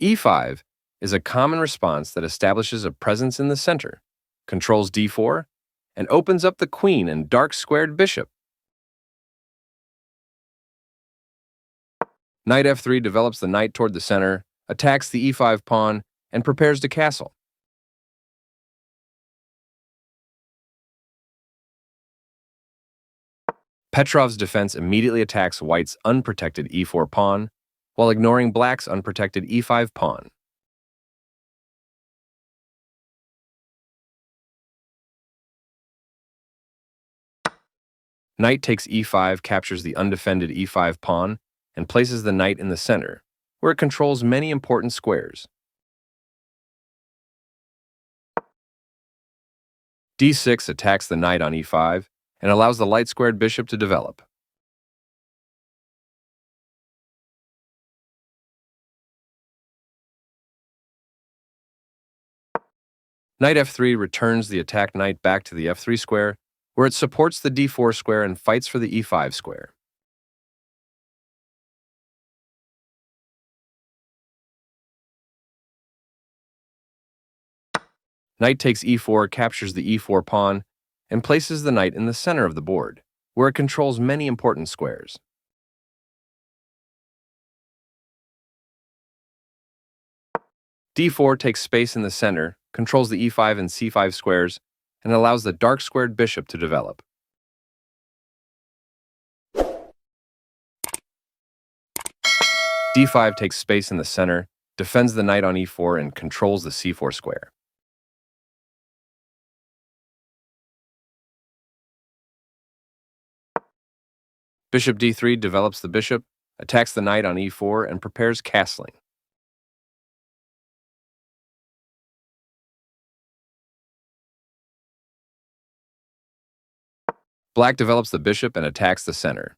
E5 is a common response that establishes a presence in the center, controls d4, and opens up the queen and dark squared bishop. Knight f3 develops the knight toward the center, attacks the e5 pawn, and prepares to castle. Petrov's defense immediately attacks white's unprotected e4 pawn, while ignoring black's unprotected e5 pawn. Knight takes e5 captures the undefended e5 pawn and places the knight in the center, where it controls many important squares. d6 attacks the knight on e5 and allows the light-squared bishop to develop. Knight f3 returns the attacked knight back to the f3 square, where it supports the d4 square and fights for the e5 square. Knight takes e4 captures the e4 pawn and places the knight in the center of the board, where it controls many important squares. d4 takes space in the center, controls the e5 and c5 squares, and allows the dark-squared bishop to develop. d5 takes space in the center, defends the knight on e4, and controls the c4 square. Bishop d3 develops the bishop, attacks the knight on e4, and prepares castling. Black develops the bishop and attacks the center.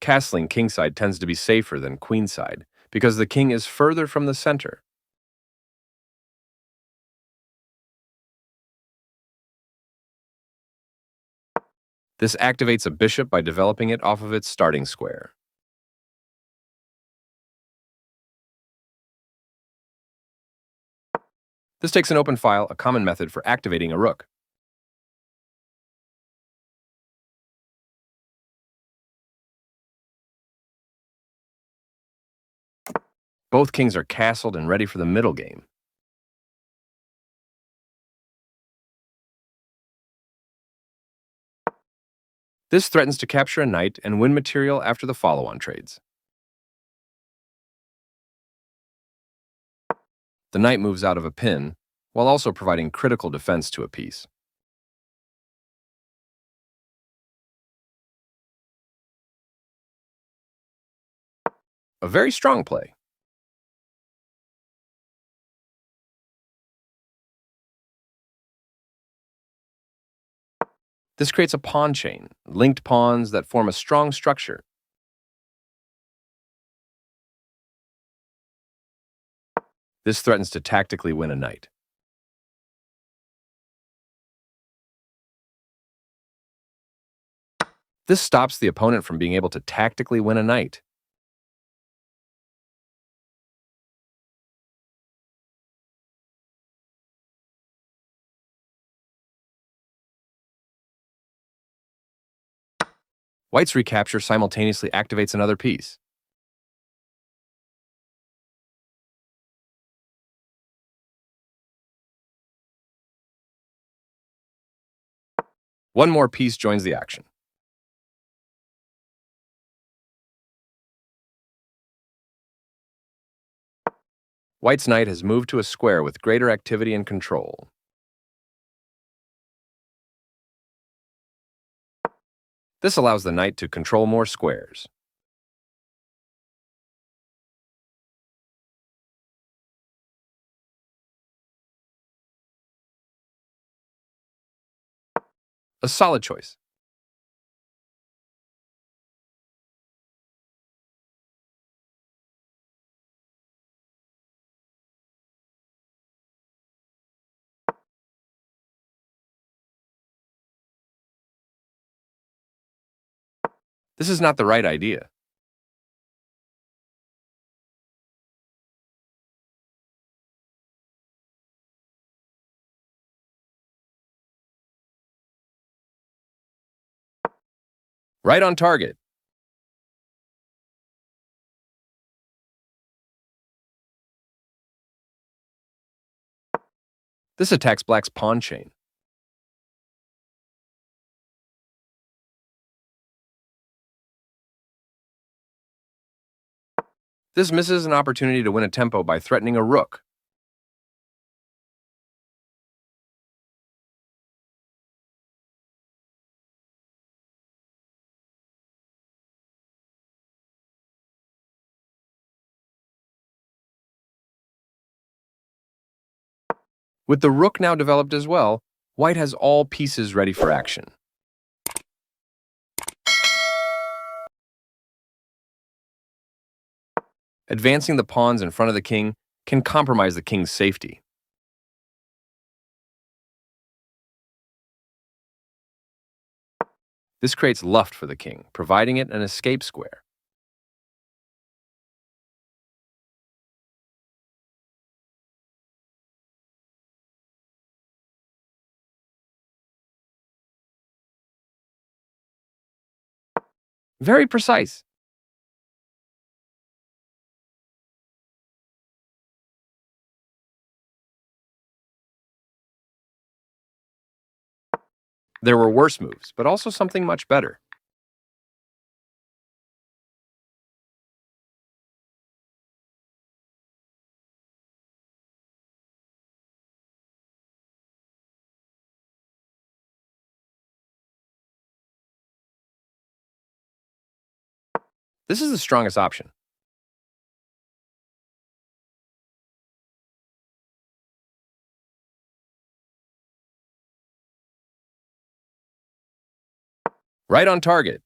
Castling kingside tends to be safer than queenside because the king is further from the center. This activates a bishop by developing it off of its starting square. This takes an open file, a common method for activating a rook. Both kings are castled and ready for the middle game. This threatens to capture a knight and win material after the follow-on trades. The knight moves out of a pin, while also providing critical defense to a piece. A very strong play. This creates a pawn chain, linked pawns that form a strong structure. This threatens to tactically win a knight. This stops the opponent from being able to tactically win a knight. White's recapture simultaneously activates another piece. One more piece joins the action. White's knight has moved to a square with greater activity and control. This allows the knight to control more squares. A solid choice. This is not the right idea. Right on target. This attacks black's pawn chain. This misses an opportunity to win a tempo by threatening a rook. With the rook now developed as well, white has all pieces ready for action. Advancing the pawns in front of the king can compromise the king's safety. This creates luft for the king, providing it an escape square. Very precise. There were worse moves, but also something much better. This is the strongest option. Right on target.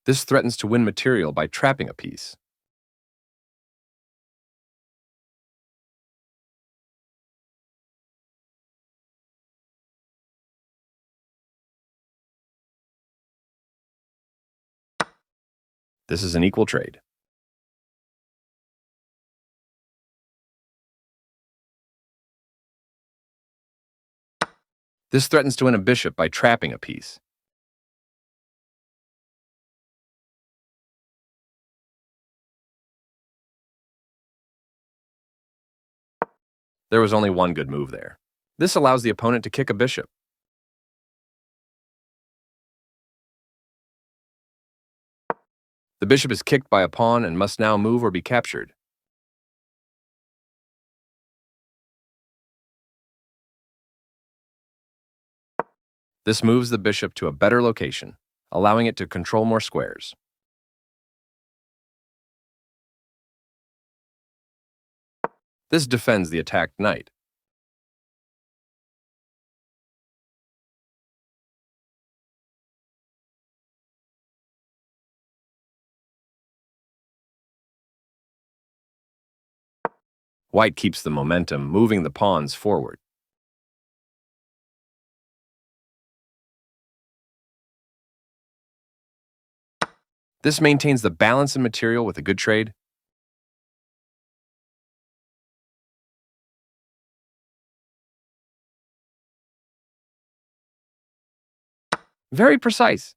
This threatens to win material by trapping a piece. This is an equal trade. This threatens to win a bishop by trapping a piece. There was only one good move there. This allows the opponent to kick a bishop. The bishop is kicked by a pawn and must now move or be captured. This moves the bishop to a better location, allowing it to control more squares. This defends the attacked knight. White keeps the momentum, moving the pawns forward. This maintains the balance in material with a good trade. Very precise.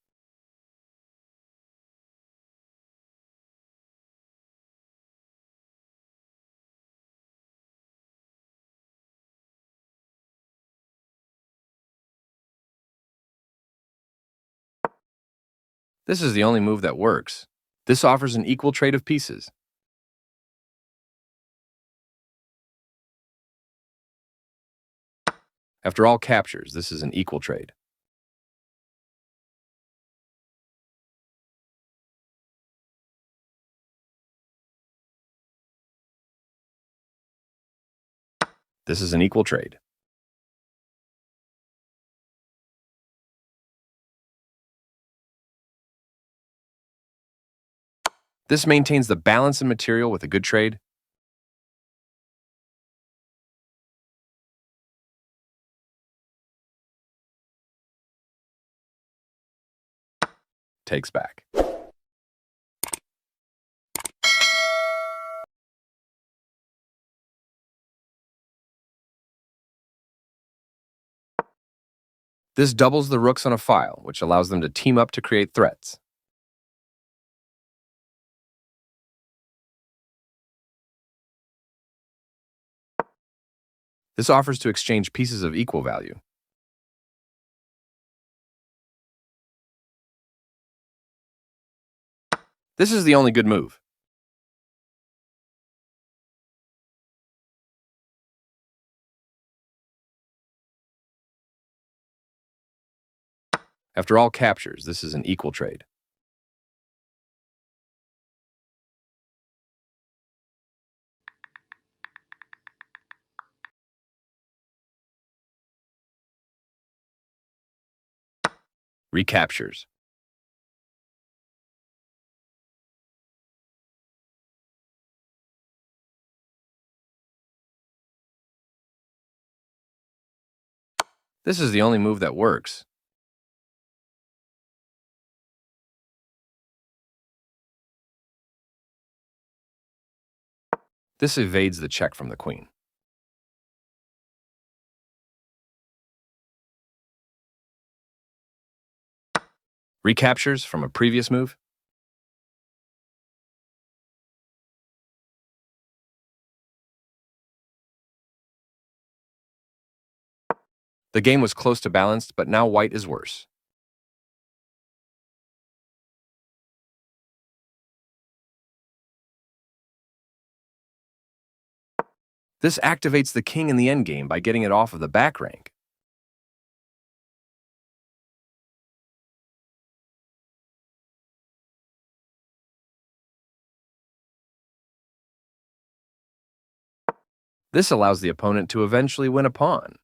This is the only move that works. This offers an equal trade of pieces. After all captures, this is an equal trade. This is an equal trade. This maintains the balance in material with a good trade. takes back. This doubles the rooks on a file, which allows them to team up to create threats. This offers to exchange pieces of equal value. This is the only good move. After all captures, this is an equal trade. Recaptures. This is the only move that works. This evades the check from the queen. Recaptures from a previous move. The game was close to balanced, but now white is worse. This activates the king in the endgame by getting it off of the back rank. This allows the opponent to eventually win a pawn.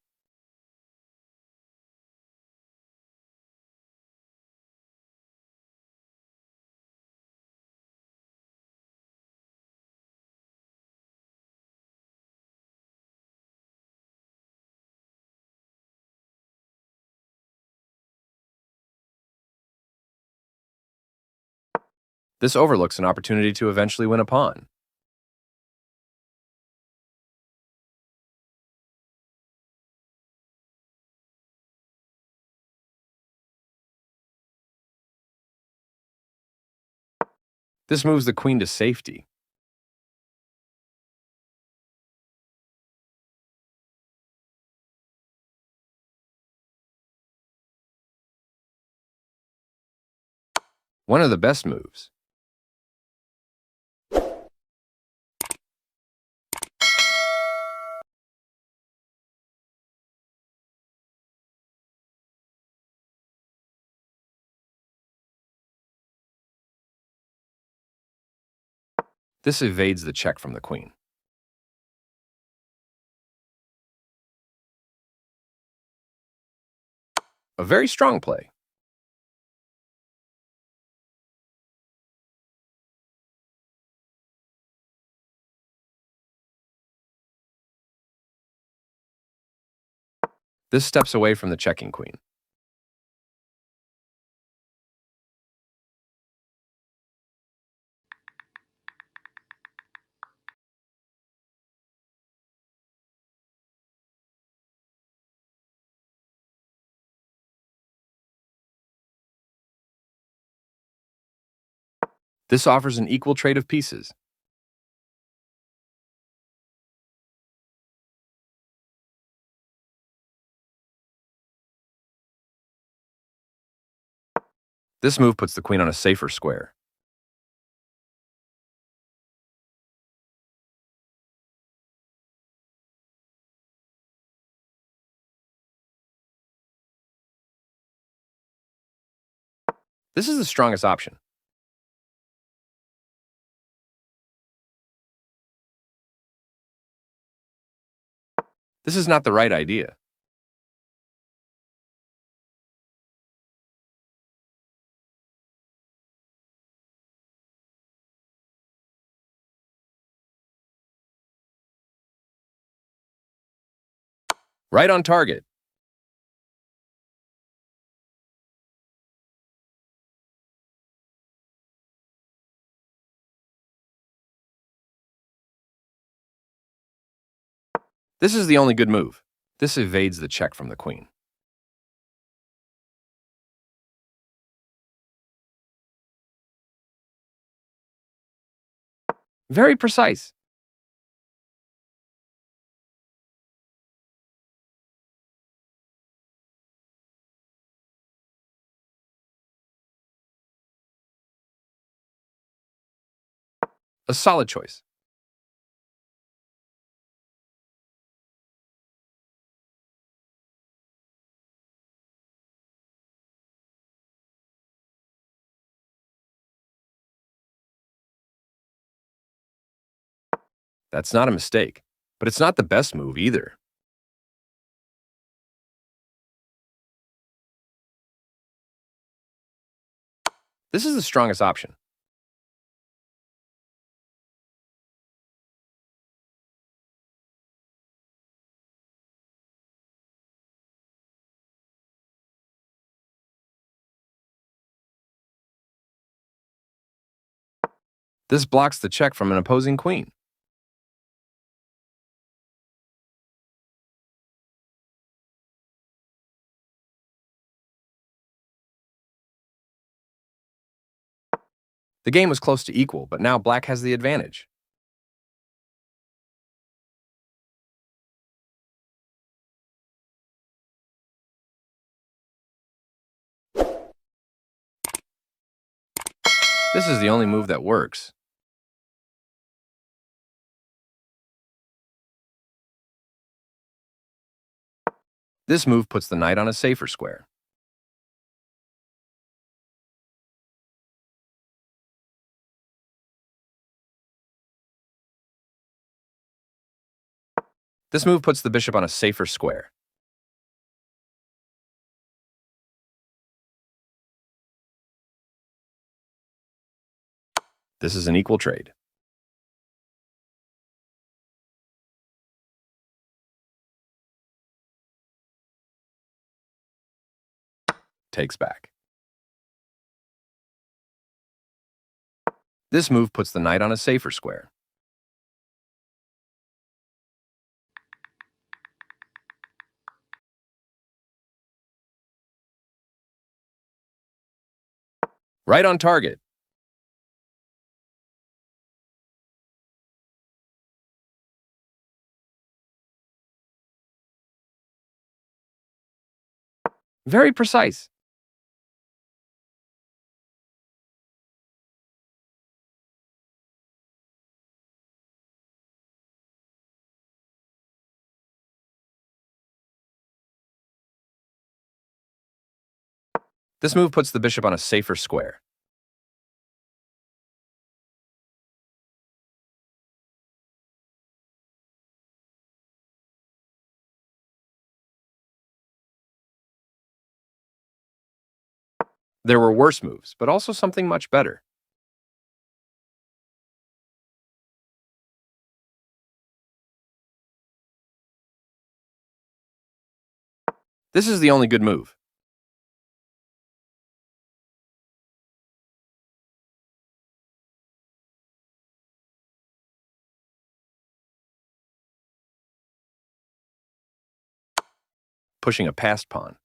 This overlooks an opportunity to eventually win a pawn. This moves the queen to safety. One of the best moves. This evades the check from the queen. A very strong play. This steps away from the checking queen. This offers an equal trade of pieces. This move puts the queen on a safer square. This is the strongest option. This is not the right idea. Right on target. This is the only good move. This evades the check from the queen. Very precise. A solid choice. That's not a mistake, but it's not the best move either. This is the strongest option. This blocks the check from an opposing queen. The game was close to equal, but now black has the advantage. This is the only move that works. This move puts the knight on a safer square. This move puts the bishop on a safer square. This is an equal trade. Takes back. This move puts the knight on a safer square. Right on target. Very precise. This move puts the bishop on a safer square. There were worse moves, but also something much better. This is the only good move. Pushing a passed pawn.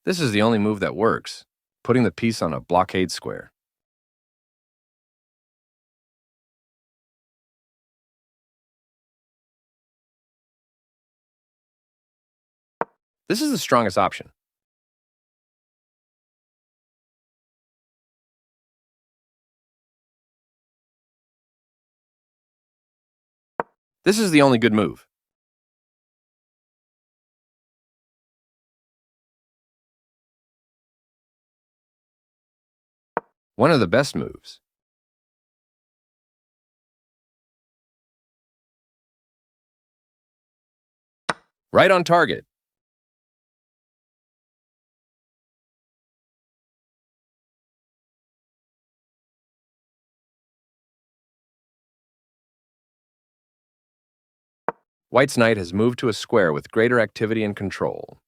This is the only move that works, putting the piece on a blockade square. This is the strongest option. This is the only good move. One of the best moves. Right on target. White's knight has moved to a square with greater activity and control.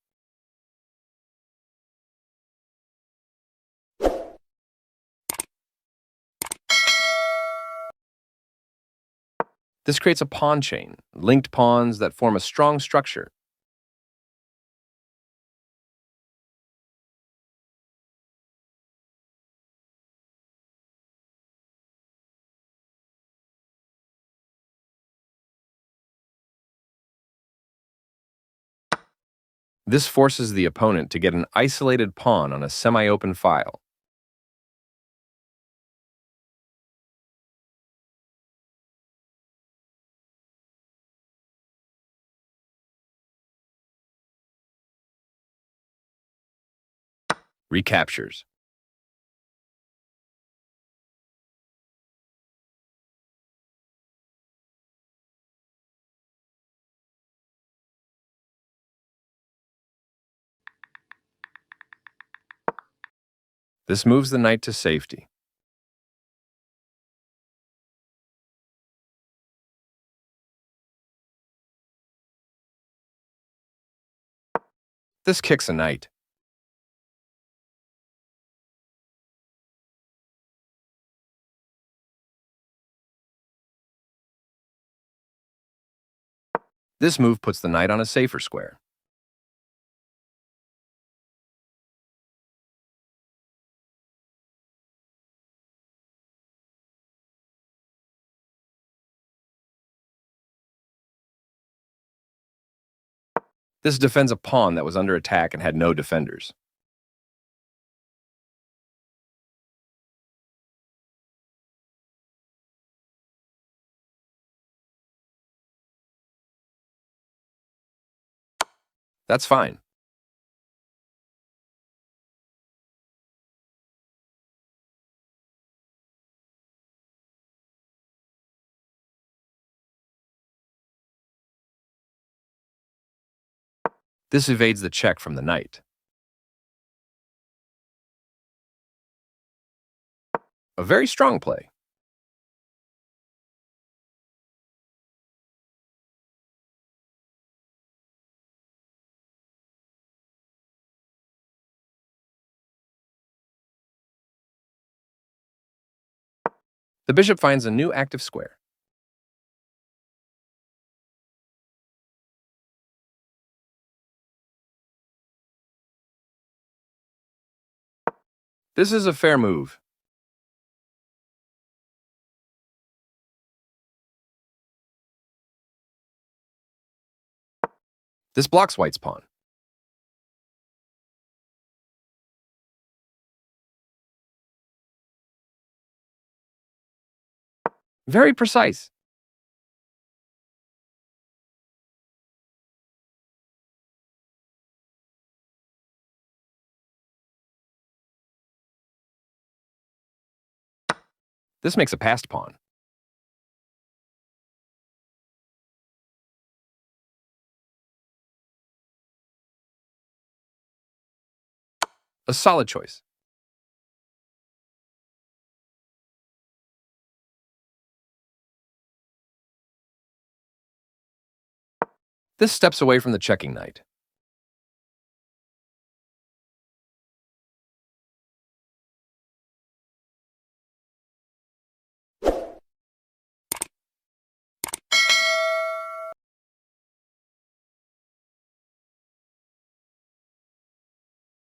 This creates a pawn chain, linked pawns that form a strong structure. This forces the opponent to get an isolated pawn on a semi-open file. Recaptures. This moves the knight to safety. This kicks a knight. This move puts the knight on a safer square. This defends a pawn that was under attack and had no defenders. That's fine. This evades the check from the knight. A very strong play. The bishop finds a new active square. This is a fair move. This blocks white's pawn. Very precise. This makes a passed pawn. A solid choice. This steps away from the checking knight.